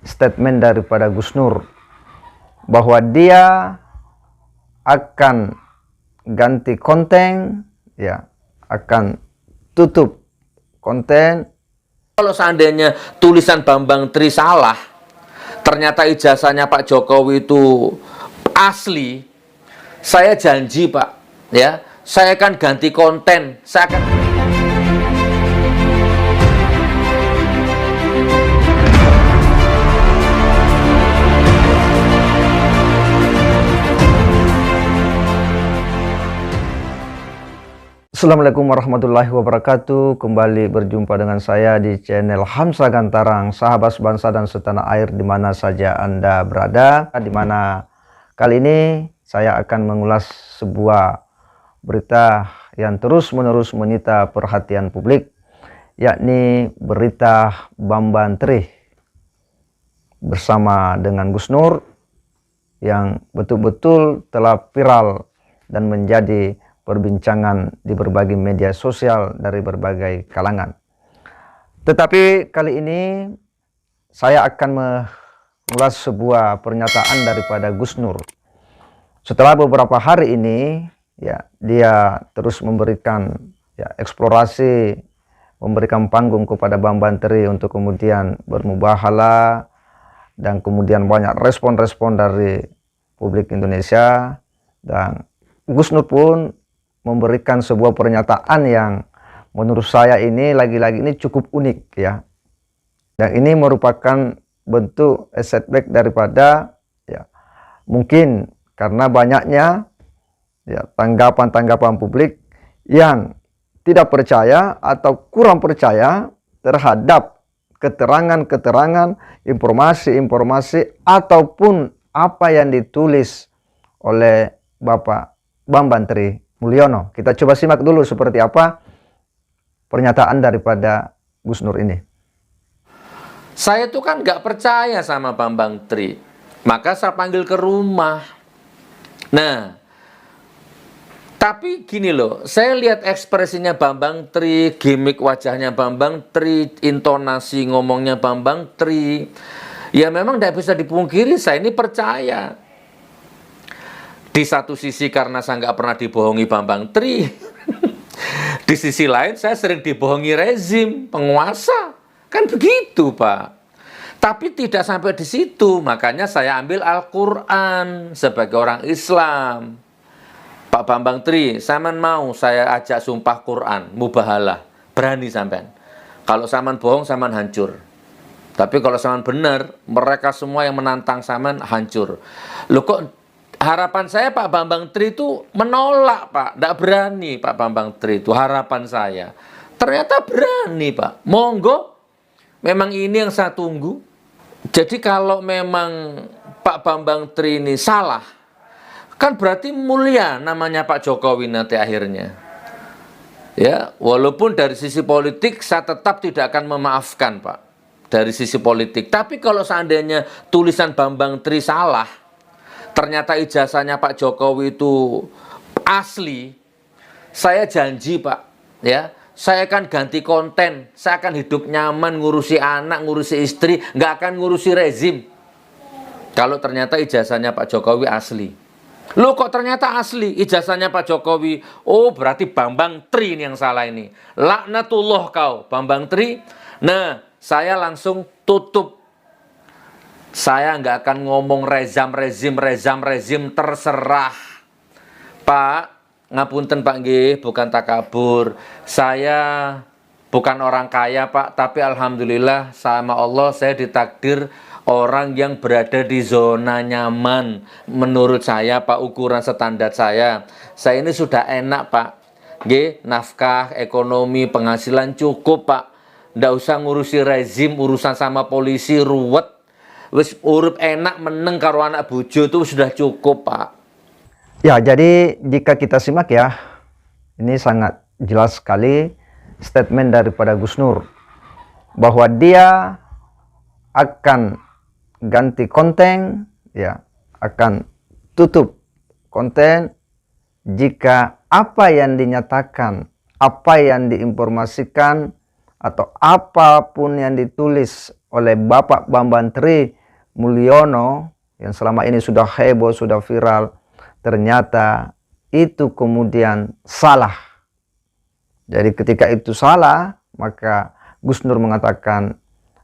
statement daripada Gus Nur bahwa dia akan ganti konten, ya, akan tutup konten. Kalau seandainya tulisan Bambang Tri salah, ternyata ijazahnya Pak Jokowi itu asli, saya janji Pak, ya, saya akan ganti konten, saya akan... Assalamualaikum warahmatullahi wabarakatuh. Kembali berjumpa dengan saya di channel Hamzah Gantarang, sahabat bangsa dan setanah air di mana saja Anda berada. Di mana kali ini saya akan mengulas sebuah berita yang terus-menerus menyita perhatian publik, yakni berita Bambang Tri bersama dengan Gus Nur yang betul-betul telah viral dan menjadi perbincangan di berbagai media sosial dari berbagai kalangan. Tetapi kali ini saya akan mengulas sebuah pernyataan daripada Gus Nur. Setelah beberapa hari ini, ya, dia terus memberikan, ya, eksplorasi, memberikan panggung kepada Bambang Tri untuk kemudian bermubahalah, dan kemudian banyak respon-respon dari publik Indonesia, dan Gus Nur pun memberikan sebuah pernyataan yang menurut saya ini lagi-lagi ini cukup unik, ya. Dan ini merupakan bentuk setback daripada, ya, mungkin karena banyaknya, ya, tanggapan-tanggapan publik yang tidak percaya atau kurang percaya terhadap keterangan-keterangan, informasi-informasi ataupun apa yang ditulis oleh Bapak Bambang Tri Mulyono. Kita coba simak dulu seperti apa pernyataan daripada Gus Nur ini. Saya tuh kan nggak percaya sama Bambang Tri, maka saya panggil ke rumah. Nah, tapi gini loh, saya lihat ekspresinya Bambang Tri, gimmick wajahnya Bambang Tri, intonasi ngomongnya Bambang Tri. Ya memang tidak bisa dipungkiri, saya ini percaya. Di satu sisi karena saya nggak pernah dibohongi Bambang Tri. Di sisi lain saya sering dibohongi rezim, penguasa. Kan begitu, Pak. Tapi tidak sampai di situ, makanya saya ambil Al-Quran sebagai orang Islam. Pak Bambang Tri, sampean mau saya ajak sumpah Quran, mubahalah. Berani sampean. Kalau sampean bohong, sampean hancur. Tapi kalau sampean benar, mereka semua yang menantang sampean hancur. Loh kok harapan saya Pak Bambang Tri itu menolak, Pak. Tidak berani Pak Bambang Tri itu, harapan saya. Ternyata berani, Pak. Monggo, memang ini yang saya tunggu. Jadi kalau memang Pak Bambang Tri ini salah, kan berarti mulia namanya Pak Jokowi nanti akhirnya. Ya, walaupun dari sisi politik saya tetap tidak akan memaafkan, Pak. Dari sisi politik. Tapi kalau seandainya tulisan Bambang Tri salah, ternyata ijazahnya Pak Jokowi itu asli, saya janji Pak, ya, saya akan ganti konten, saya akan hidup nyaman, ngurusi anak, ngurusi istri, nggak akan ngurusi rezim. Kalau ternyata ijazahnya Pak Jokowi asli. Loh kok ternyata asli ijazahnya Pak Jokowi? Oh berarti Bambang Tri ini yang salah ini. Laknatullah kau Bambang Tri. Nah saya langsung tutup. Saya nggak akan ngomong rezim, terserah. Pak, ngapunten Pak nggih, bukan takabur. Saya bukan orang kaya Pak, tapi alhamdulillah sama Allah saya ditakdir orang yang berada di zona nyaman. Menurut saya Pak, ukuran standar saya ini sudah enak Pak. Nggih, nafkah, ekonomi, penghasilan cukup Pak. Nggak usah ngurusi rezim, urusan sama polisi ruwet. Wis urip enak meneng karo anak bojo itu sudah cukup, Pak. Ya, jadi jika kita simak, ya, ini sangat jelas sekali statement daripada Gus Nur bahwa dia akan ganti konten, ya, akan tutup konten jika apa yang dinyatakan, apa yang diinformasikan atau apapun yang ditulis oleh Bapak Bambang Tri Mulyono yang selama ini sudah heboh, sudah viral, ternyata itu kemudian salah. Jadi ketika itu salah, maka Gus Nur mengatakan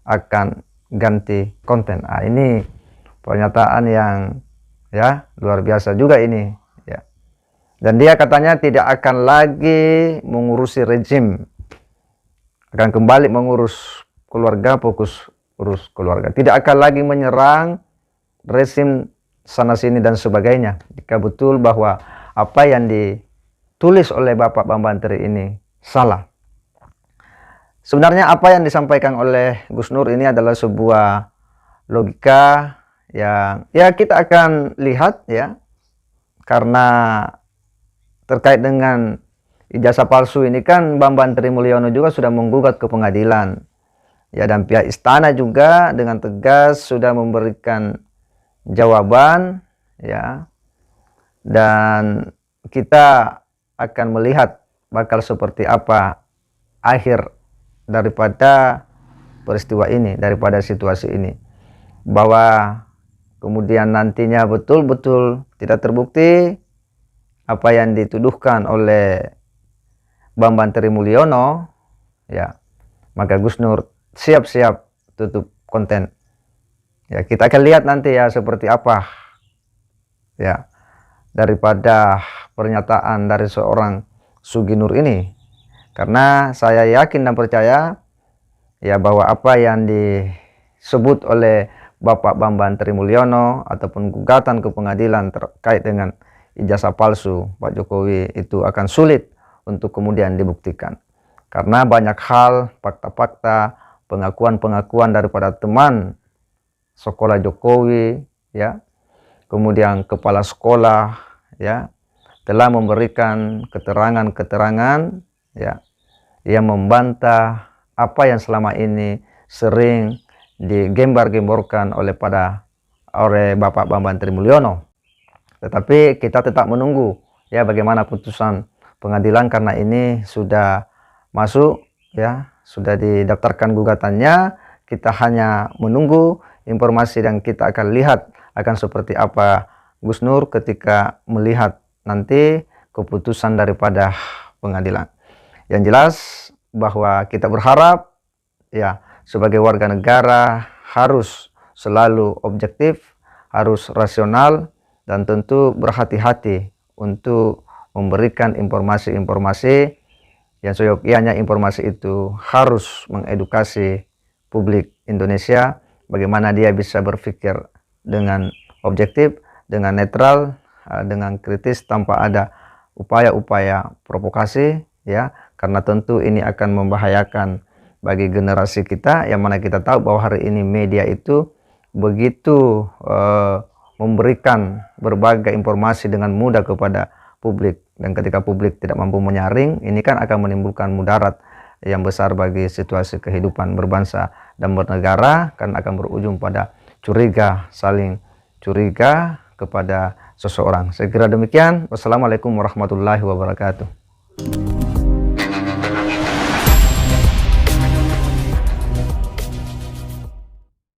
akan ganti konten. Ini pernyataan yang ya luar biasa juga ini ya. Dan dia katanya tidak akan lagi mengurusi rezim, akan kembali mengurus keluarga, fokus urus keluarga, tidak akan lagi menyerang rezim sana sini dan sebagainya. Jika betul bahwa apa yang ditulis oleh Bapak Bambang Tri ini salah. Sebenarnya apa yang disampaikan oleh Gus Nur ini adalah sebuah logika yang ya kita akan lihat ya, karena terkait dengan ijazah palsu ini kan Bambang Tri Mulyono juga sudah menggugat ke pengadilan ya, dan pihak istana juga dengan tegas sudah memberikan jawaban ya, dan kita akan melihat bakal seperti apa akhir daripada peristiwa ini, daripada situasi ini, bahwa kemudian nantinya betul-betul tidak terbukti apa yang dituduhkan oleh Bambang Tri Mulyono ya, maka Gus Nur siap-siap tutup konten ya. Kita akan lihat nanti ya seperti apa ya daripada pernyataan dari seorang Sugi Nur ini, karena saya yakin dan percaya ya bahwa apa yang disebut oleh Bapak Bambang Tri Mulyono ataupun gugatan ke pengadilan terkait dengan ijazah palsu Pak Jokowi itu akan sulit untuk kemudian dibuktikan, karena banyak hal, fakta-fakta, pengakuan-pengakuan daripada teman sekolah Jokowi ya, kemudian kepala sekolah ya, telah memberikan keterangan-keterangan ya yang membantah apa yang selama ini sering digembar-gemborkan oleh Bapak Bambang Tri Mulyono. Tetapi kita tetap menunggu ya bagaimana putusan pengadilan, karena ini sudah masuk ya, sudah didaftarkan gugatannya. Kita hanya menunggu informasi dan kita akan lihat akan seperti apa Gus Nur ketika melihat nanti keputusan daripada pengadilan. Yang jelas bahwa kita berharap ya sebagai warga negara harus selalu objektif, harus rasional, dan tentu berhati-hati untuk memberikan informasi-informasi yang seyogyanya. Informasi itu harus mengedukasi publik Indonesia bagaimana dia bisa berpikir dengan objektif, dengan netral, dengan kritis, tanpa ada upaya-upaya provokasi ya, karena tentu ini akan membahayakan bagi generasi kita, yang mana kita tahu bahwa hari ini media itu begitu memberikan berbagai informasi dengan mudah kepada publik, dan ketika publik tidak mampu menyaring, ini kan akan menimbulkan mudarat yang besar bagi situasi kehidupan berbangsa dan bernegara, kan akan berujung pada curiga, saling curiga kepada seseorang. Saya kira demikian. Wassalamualaikum warahmatullahi wabarakatuh.